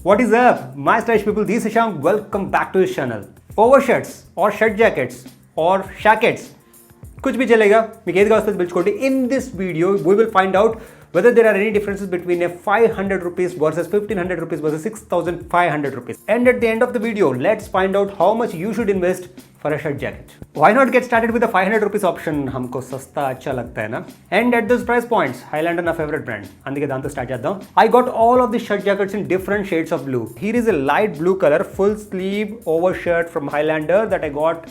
What is up, my stylish people? This is Sham. Welcome back to this channel. Overshirts or shirt jackets or shackets, कुछ भी चलेगा. In this video, we will find out whether there are any differences between a 500 rupees versus 1500 rupees versus 6500 rupees. And at the end of the video, let's find out how much you should invest for a shirt jacket. Why not get started with the 500 rupees option? हमको सस्ता अच्छा लगता है ना. And at those price points, Highlander na favorite brand. అందుకే దాంతో start చేద్దాం. I got all of the shirt jackets in different shades of blue. Here is a light blue color full sleeve overshirt from Highlander that I got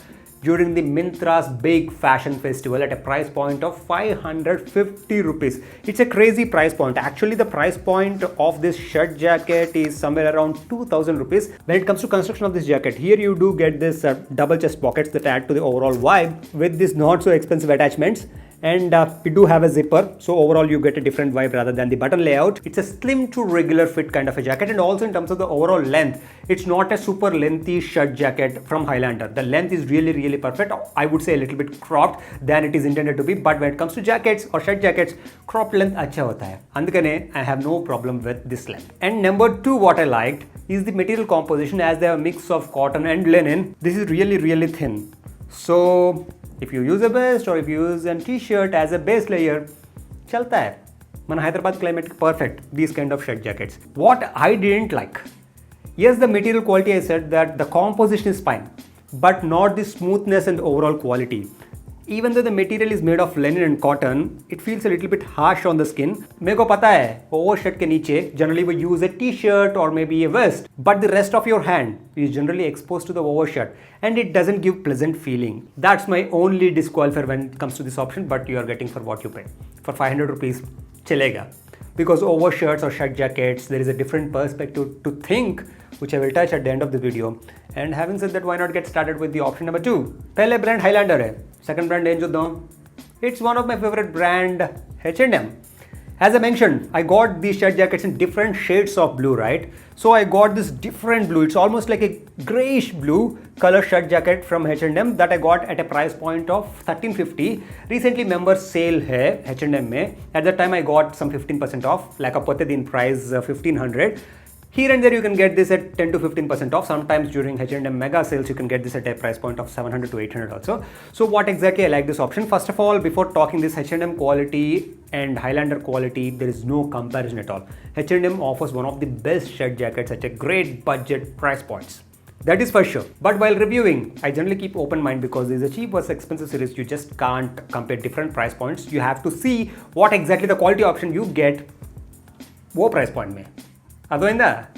during the Myntra's big fashion festival at a price point of 550 rupees. It's a crazy price point. Actually, the price point of this shirt jacket is somewhere around 2000 rupees. When it comes to construction of this jacket, here you do get this double chest pockets that add to the overall vibe with this not so expensive attachments. And we do have a zipper, so overall you get a different vibe rather than the button layout. It's a slim to regular fit kind of a jacket, and also in terms of the overall length, it's not a super lengthy shirt jacket from Highlander. The length is really perfect. I would say a little bit cropped than it is intended to be, but when it comes to jackets or shirt jackets, cropped length अच्छा होता है. Andukane I have no problem with this length. And number two, what I liked is the material composition, as they have a mix of cotton and linen. This is really thin. So if you use a vest or if you use a t-shirt as a base layer, chalta hai. Man Hyderabad climate perfect, these kind of shirt jackets. What I didn't like, yes, the material quality, I said that the composition is fine, but not the smoothness and overall quality. Even though the material is made of linen and cotton, it feels a little bit harsh on the skin. मेरे को पता है, overshirt के नीचे generally we use a t-shirt or maybe a vest, but the rest of your hand is generally exposed to the overshirt and it doesn't give pleasant feeling. That's my only disqualifier when it comes to this option, but you are getting for what you pay. For 500 rupees, चलेगा. Because overshirts or shirt jackets, there is a different perspective to think, which I will touch at the end of the video. And having said that, why not get started with the option number 2? पहले brand Highlander है, second brand range होता हूँ. It's one of my favorite brand, H&M. As I mentioned, I got these shirt jackets in different shades of blue, right? So I got this different blue. It's almost like a grayish blue color shirt jacket from H&M that I got at a price point of 1350. Recently member sale है H&M में. At that time I got some 15% off. Lakapothe din price 1500. Here and there you can get this at 10 to 15% off. Sometimes during H&M mega sales you can get this at a price point of 700 to 800 also. So what exactly I like this option? First of all, before talking this H&M quality and Highlander quality, there is no comparison at all. H&M offers one of the best shirt jackets at a great budget price points. That is for sure. But while reviewing, I generally keep open mind because there is a cheap versus expensive series. You just can't compare different price points. You have to see what exactly the quality option you get wo price point mein.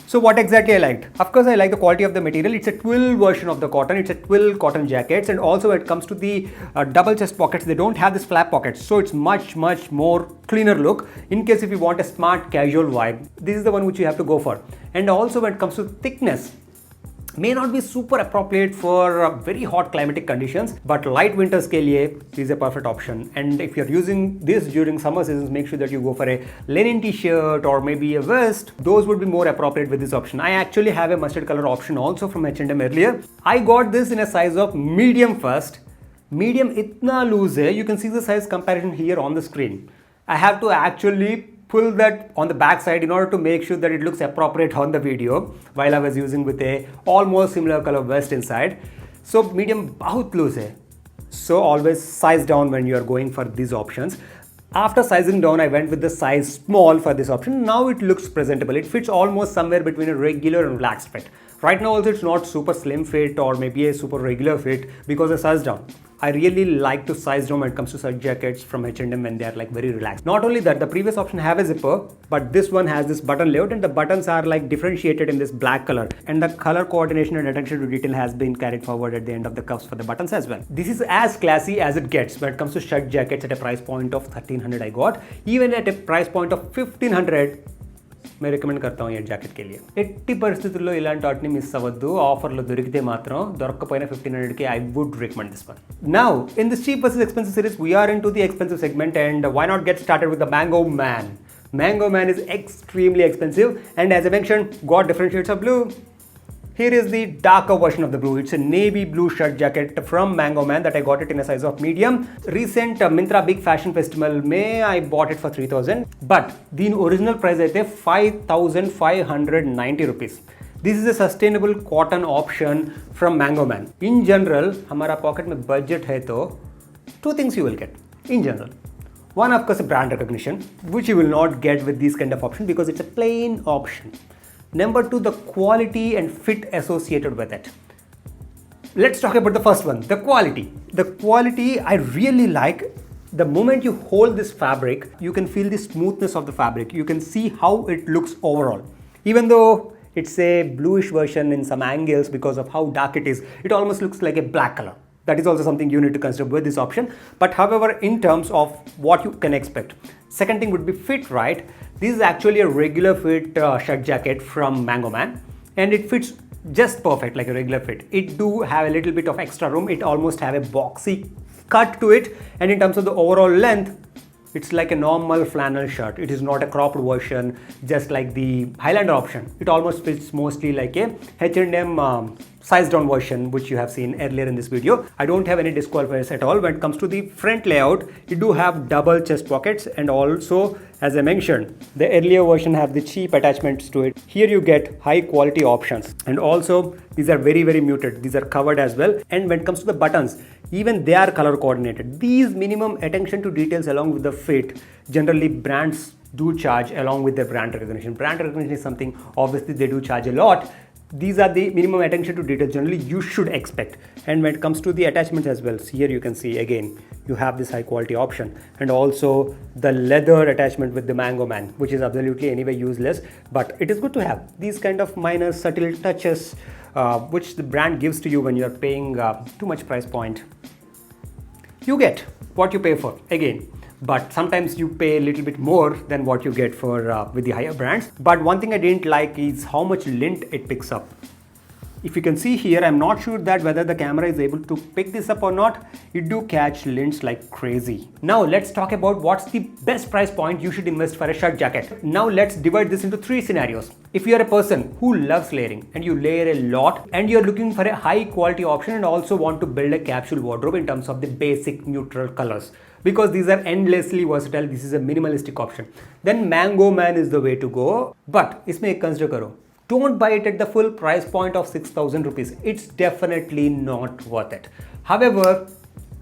So what exactly I liked? Of course, I like the quality of the material. It's a twill version of the cotton. It's a twill cotton jackets, and also when it comes to the double chest pockets, they don't have this flap pockets, so it's much more cleaner look. In case if you want a smart casual vibe, this is the one which you have to go for. And also when it comes to thickness, may not be super appropriate for very hot climatic conditions, but light winters ke liye is a perfect option. And if you're using this during summer seasons, make sure that you go for a linen t-shirt or maybe a vest. Those would be more appropriate with this option. I actually have a mustard color option also from H&M earlier. I got this in a size of medium first. Medium itna loose hai. You can see the size comparison here on the screen. I have to actually pull that on the back side in order to make sure that it looks appropriate on the video while I was using with a almost similar color vest inside. So medium bahut loose hai. So always size down when you are going for these options. After sizing down, I went with the size small for this option. Now it looks presentable. It fits almost somewhere between a regular and relaxed fit. Right now also it's not super slim fit or maybe a super regular fit because I sized down. I really like to size down when it comes to shirt jackets from H&M when they are like very relaxed. Not only that, the previous option have a zipper, but this one has this button layout and the buttons are like differentiated in this black color. And the color coordination and attention to detail has been carried forward at the end of the cuffs for the buttons as well. This is as classy as it gets when it comes to shirt jackets at a price point of 1300 I got. Even at a price point of 1500, मैं recommend करता हूँ ये jacket के लिए. 80 పరిస్థితుల్లో ఇలాంటి వాటిని miss అవ్వద్దు. ఆఫర్లో దొరికితే మాత్రం, దొరకకపోయినా 1500 కి I would recommend this one. Now, in this cheap versus expensive series, we are into the expensive segment, and why not get started with the Mango Man? Mango Man is extremely expensive, and as I mentioned, got different shades of blue. Here is the darker version of the blue. It's a navy blue shirt jacket from Mango Man that I got it in a size of medium. Recent Myntra Big Fashion Festival May I bought it for 3000, but the original price is 5590 rupees. This is a sustainable cotton option from Mango Man. In general, हमारा pocket में budget है तो two things you will get in general. One, of course, a brand recognition, which you will not get with this kind of option because it's a plain option. Number two, the quality and fit associated with it. Let's talk about the first one, the quality. The quality I really like. The moment you hold this fabric, you can feel the smoothness of the fabric. You can see how it looks overall. Even though it's a bluish version in some angles because of how dark it is, it almost looks like a black color. That is also something you need to consider with this option. But however, in terms of what you can expect, second thing would be fit, right? This is actually a regular fit shirt jacket from Mango Man, and it fits just perfect like a regular fit. It do have a little bit of extra room. It almost have a boxy cut to it, and in terms of the overall length, it's like a normal flannel shirt. It is not a cropped version, just like the Highlander option. It almost fits mostly like a H&M sized down version, which you have seen earlier in this video. I don't have any disqualifiers at all. When it comes to the front layout, you do have double chest pockets, and also, as I mentioned, the earlier version have the cheap attachments to it. Here you get high quality options, and also these are very muted. These are covered as well. And when it comes to the buttons, even they are color coordinated. These minimum attention to details along with the fit, generally brands do charge along with their brand recognition. Brand recognition is something obviously they do charge a lot. These are the minimum attention to detail generally you should expect. And when it comes to the attachments as well, so here you can see again, you have this high quality option, and also the leather attachment with the Mango Man, which is absolutely anyway useless, but it is good to have these kind of minor subtle touches which the brand gives to you when you're paying too much price point. You get what you pay for again, but sometimes you pay a little bit more than what you get for with the higher brands. But one thing I didn't like is how much lint it picks up. If you can see here, I'm not sure that whether the camera is able to pick this up or not. It do catch lints like crazy. Now let's talk about what's the best price point you should invest for a shirt jacket. Now let's divide this into three scenarios. If you are a person who loves layering and you layer a lot, and you're looking for a high quality option and also want to build a capsule wardrobe in terms of the basic neutral colors, because these are endlessly versatile, this is a minimalistic option, then Mango Man is the way to go. But इसमें एक consider करो, don't buy it at the full price point of 6000 rupees. It's definitely not worth it. However,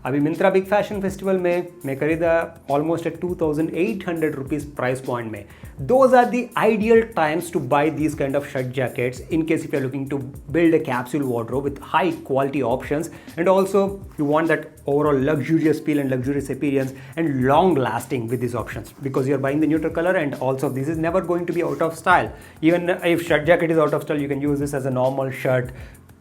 अभी Myntra big fashion festival में मैं खरीदा almost at 2800 rupees price point में. Those are the ideal times to buy these kind of shirt jackets in case if you're looking to build a capsule wardrobe with high quality options, and also you want that overall luxurious feel and luxurious appearance and long lasting with these options, because you're buying the neutral color, and also this is never going to be out of style. Even if shirt jacket is out of style, you can use this as a normal shirt,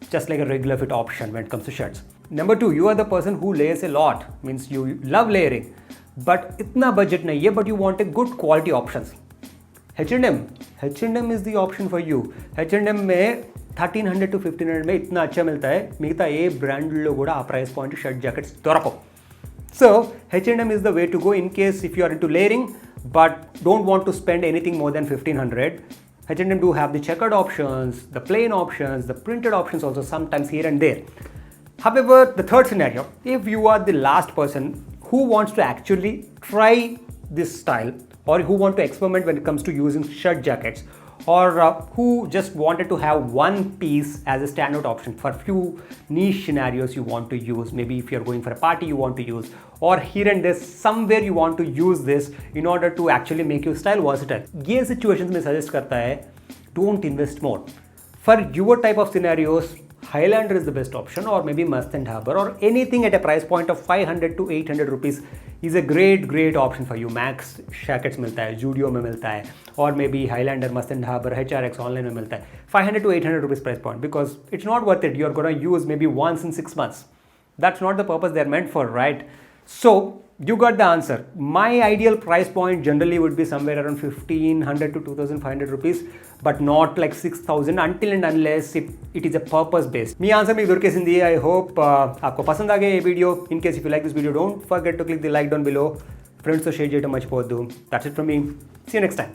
just like a regular fit option when it comes to shirts. Number two, you are the person who layers a lot, means you love layering, but itna budget nahi hai, but you want a good quality options. H&M is the option for you. H&M में 1300 to 1500 में इतना अच्छा मिलता है, मिगता ये brand लोग आ price point shirt jackets दొరకవు. So H&M is the way to go in case if you are into layering but don't want to spend anything more than 1500. H&M do have the checkered options, the plain options, the printed options also sometimes here and there. However, the third scenario, if you are the last person who wants to actually try this style, or who want to experiment when it comes to using shirt jackets, or who just wanted to have one piece as a standout option for few niche scenarios you want to use, maybe if you're going for a party you want to use, or here and there somewhere you want to use this in order to actually make your style versatile. ये situations में suggest करता है, don't invest more. For your type of scenarios, Highlander is the best option, or maybe Must and Harbor, or anything at a price point of 500 to 800 rupees is a great option for you. Max Shackets मिलता है, Judio में मिलता है, or maybe Highlander, Must and Harbor, HRX online में मिलता है. 500 to 800 rupees price point, because it's not worth it. You're gonna use maybe once in 6 months. That's not the purpose they're meant for, right? So you got the answer. My ideal price point generally would be somewhere around 1500 to 2500 rupees, but not like 6000 until and unless it is a purpose based. Me answer me durke sindhi. I hope आपको पसंद आ गया ये video. In case if you like this video, don't forget to click the like down below. Friends to share it much. That's it from me. See you next time.